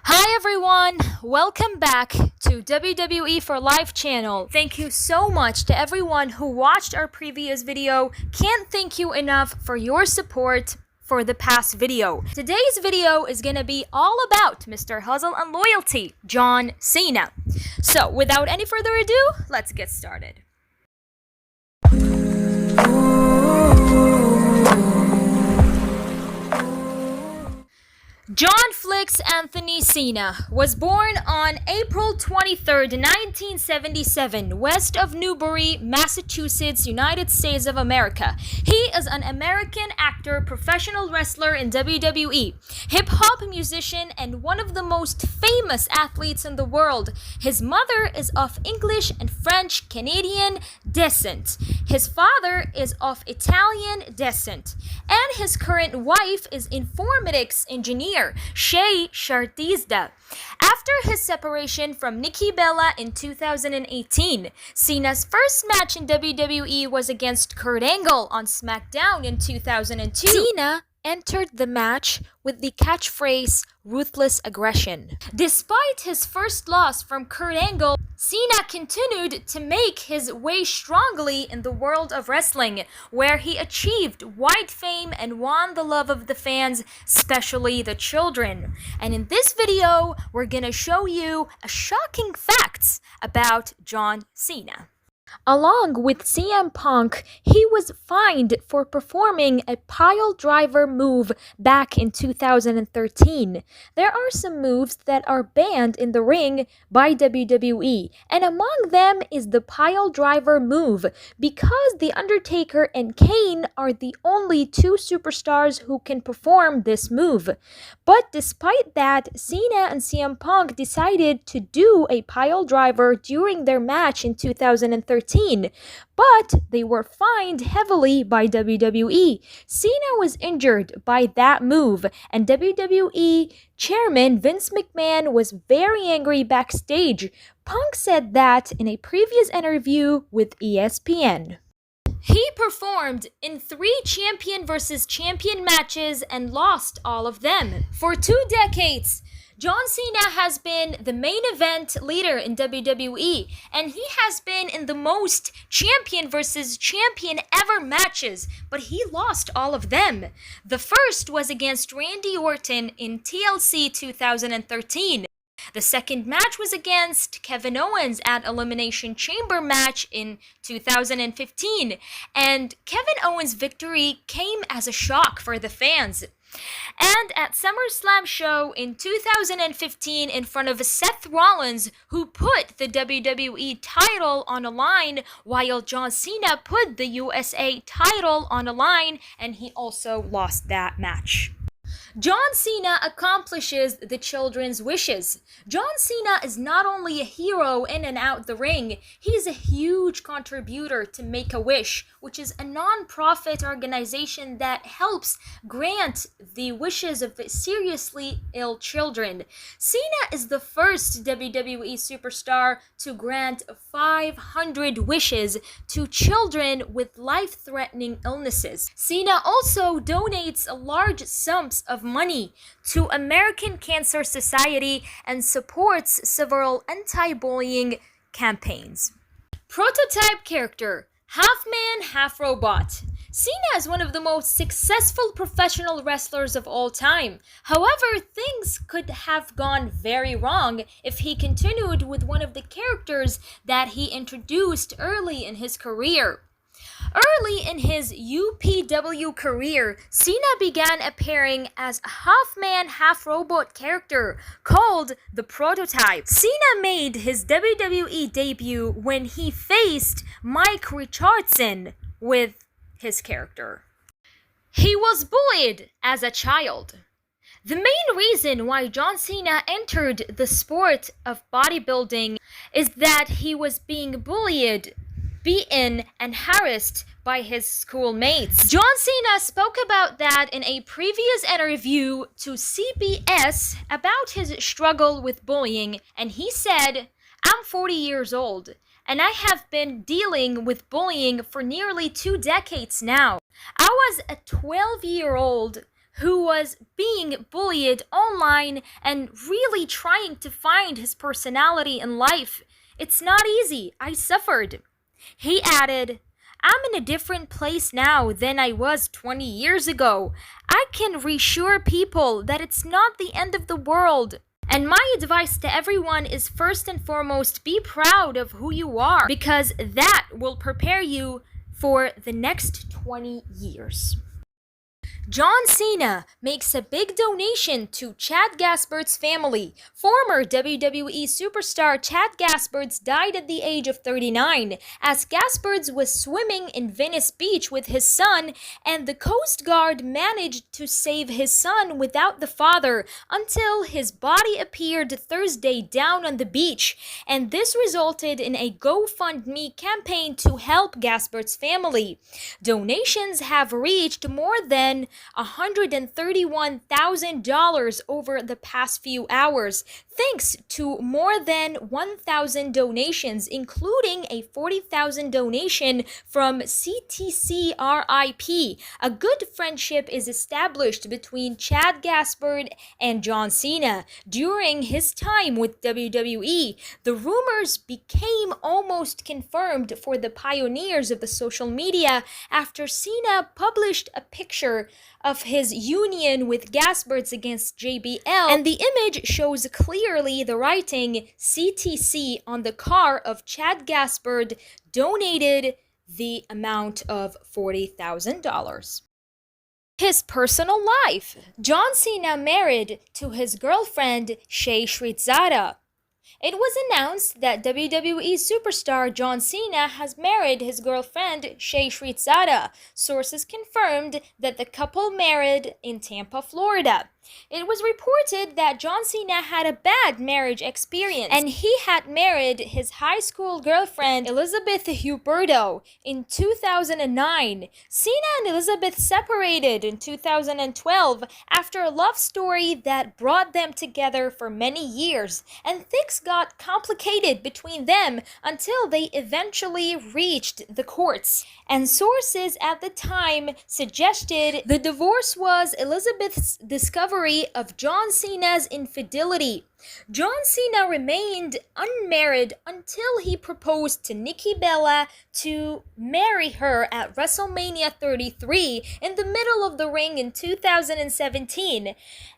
Hi everyone! Welcome back to WWE for Life channel. Thank you so much to everyone who watched our previous video. Can't thank you enough for your support for the past video. Today's video is gonna be all about Mr. Hustle and Loyalty, John Cena. So without any further ado, let's get started. John Flicks Anthony Cena was born on April 23rd, 1977, west of Newbury, Massachusetts, United States of America. He is an American actor, professional wrestler in WWE, hip-hop musician, and one of the most famous athletes in the world. His mother is of English and French Canadian descent. His father is of Italian descent. And his current wife is informatics engineer Shay Shartizda. After his separation from Nikki Bella in 2018, Cena's first match in WWE was against Kurt Angle on SmackDown in 2002. Cena entered the match with the catchphrase "ruthless aggression." Despite his first loss from Kurt Angle, Cena continued to make his way strongly in the world of wrestling, where he achieved wide fame and won the love of the fans, especially the children. And in this video, we're gonna show you a shocking facts about John Cena. Along with CM Punk, he was fined for performing a pile driver move back in 2013. There are some moves that are banned in the ring by WWE, and among them is the pile driver move, because The Undertaker and Kane are the only two superstars who can perform this move. But despite that, Cena and CM Punk decided to do a pile driver during their match in 2013. But they were fined heavily by WWE. Cena was injured by that move, and WWE chairman Vince McMahon was very angry backstage. Punk said that in a previous interview with ESPN. He performed in 3 champion versus champion matches and lost all of them. For 2 decades, John Cena has been the main event leader in WWE, and he has been in the most champion versus champion ever matches, but he lost all of them. The first was against Randy Orton in TLC 2013. The second match was against Kevin Owens at Elimination Chamber match in 2015, and Kevin Owens' victory came as a shock for the fans. And at SummerSlam show in 2015 in front of Seth Rollins, who put the WWE title on a line, while John Cena put the USA title on a line, and he also lost that match. John Cena accomplishes the children's wishes. John Cena is not only a hero in and out the ring, he is a huge contributor to Make-A-Wish, which is a non-profit organization that helps grant the wishes of seriously ill children. Cena is the first WWE superstar to grant 500 wishes to children with life-threatening illnesses. Cena also donates large sums of money to American Cancer Society and supports several anti-bullying campaigns. Prototype character: half man, half robot. Cena is one of the most successful professional wrestlers of all time. However, things could have gone very wrong if he continued with one of the characters that he introduced early in his career. Early in his UPW career, Cena began appearing as a half-man, half-robot character called the Prototype. Cena made his WWE debut when he faced Mike Richardson with his character. He was bullied as a child. The main reason why John Cena entered the sport of bodybuilding is that he was being bullied, beaten, and harassed by his schoolmates. John Cena spoke about that in a previous interview to CBS about his struggle with bullying, and he said, "I'm 40 years old, and I have been dealing with bullying for nearly 2 decades now. I was a 12-year-old who was being bullied online and really trying to find his personality in life. It's not easy. I suffered. He added, I'm in a different place now than I was 20 years ago. I can reassure people that it's not the end of the world. And my advice to everyone is first and foremost, be proud of who you are, because that will prepare you for the next 20 years. John Cena makes a big donation to Chad Gaspard's family. Former WWE superstar Chad Gaspard died at the age of 39 as Gaspard was swimming in Venice Beach with his son, and the Coast Guard managed to save his son without the father until his body appeared Thursday down on the beach, and this resulted in a GoFundMe campaign to help Gaspard's family. Donations have reached more than $131,000 over the past few hours, thanks to more than 1,000 donations, including a 40,000 donation from CTCRIP. A good friendship is established between Chad Gaspard and John Cena. During his time with WWE, the rumors became almost confirmed for the pioneers of the social media after Cena published a picture of his union with Gaspard against JBL, and the image shows clearly the writing CTC on the car of Chad Gaspard donated the amount of $40,000. His personal life. John Cena married to his girlfriend Shay Shritzada. It was announced that WWE superstar John Cena has married his girlfriend Shay Shritzada. Sources confirmed that the couple married in Tampa, Florida. It was reported that John Cena had a bad marriage experience, and he had married his high school girlfriend Elizabeth Huberto in 2009. Cena and Elizabeth separated in 2012 after a love story that brought them together for many years, and things got complicated between them until they eventually reached the courts. And sources at the time suggested the divorce was Elizabeth's discovery of John Cena's infidelity. John Cena remained unmarried until he proposed to Nikki Bella to marry her at WrestleMania 33 in the middle of the ring in 2017.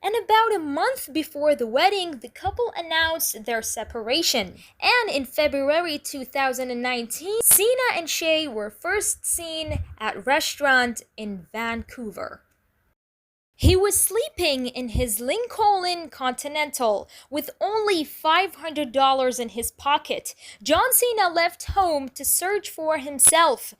And about a month before the wedding, the couple announced their separation. And in February 2019, Cena and Shay were first seen at a restaurant in Vancouver. He was sleeping in his Lincoln Continental with only $500 in his pocket. John Cena left home to search for himself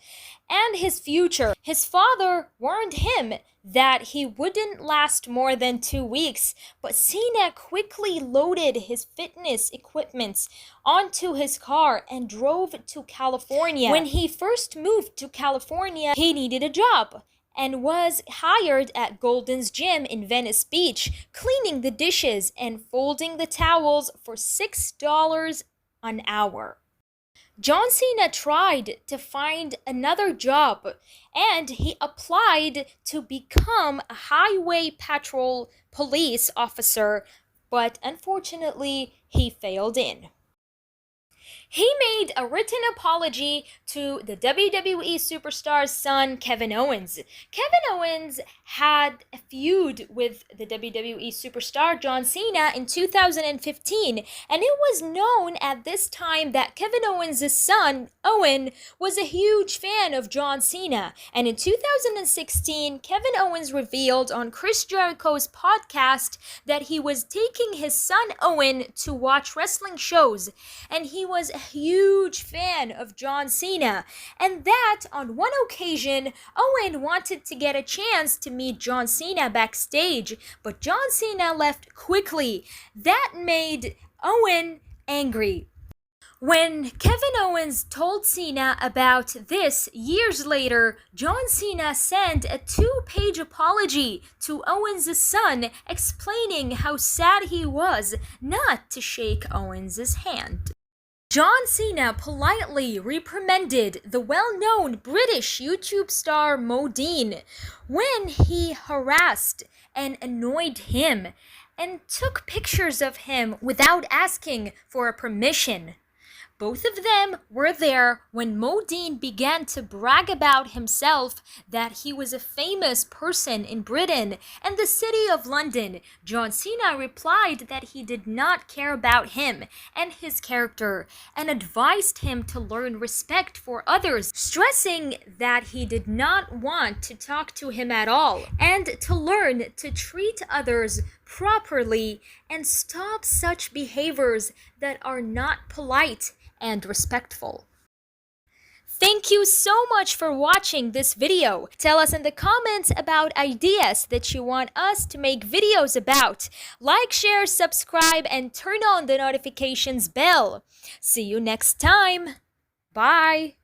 and his future. His father warned him that he wouldn't last more than 2 weeks, but Cena quickly loaded his fitness equipment onto his car and drove to California. When he first moved to California, he needed a job and was hired at Golden's Gym in Venice Beach, cleaning the dishes and folding the towels for $6 an hour. John Cena tried to find another job, and he applied to become a highway patrol police officer, but unfortunately, he failed in. He made a written apology to the WWE superstar's son, Kevin Owens. Kevin Owens had a feud with the WWE superstar John Cena in 2015, and it was known at this time that Kevin Owens' son, Owen, was a huge fan of John Cena. And in 2016, Kevin Owens revealed on Chris Jericho's podcast that he was taking his son Owen to watch wrestling shows, and he was a huge fan of John Cena, and that on one occasion Owen wanted to get a chance to meet John Cena backstage, but John Cena left quickly. That made Owen angry. When Kevin Owens told Cena about this years later, John Cena sent a 2-page apology to Owens' son explaining how sad he was not to shake Owens' hand. John Cena politely reprimanded the well-known British YouTube star Modine when he harassed and annoyed him and took pictures of him without asking for a permission. Both of them were there when Modine began to brag about himself that he was a famous person in Britain and the city of London. John Cena replied that he did not care about him and his character and advised him to learn respect for others, stressing that he did not want to talk to him at all and to learn to treat others properly and stop such behaviors that are not polite and respectful. Thank you so much for watching this video. Tell us in the comments about ideas that you want us to make videos about. Like, share, subscribe, and turn on the notifications bell. See you next time. Bye.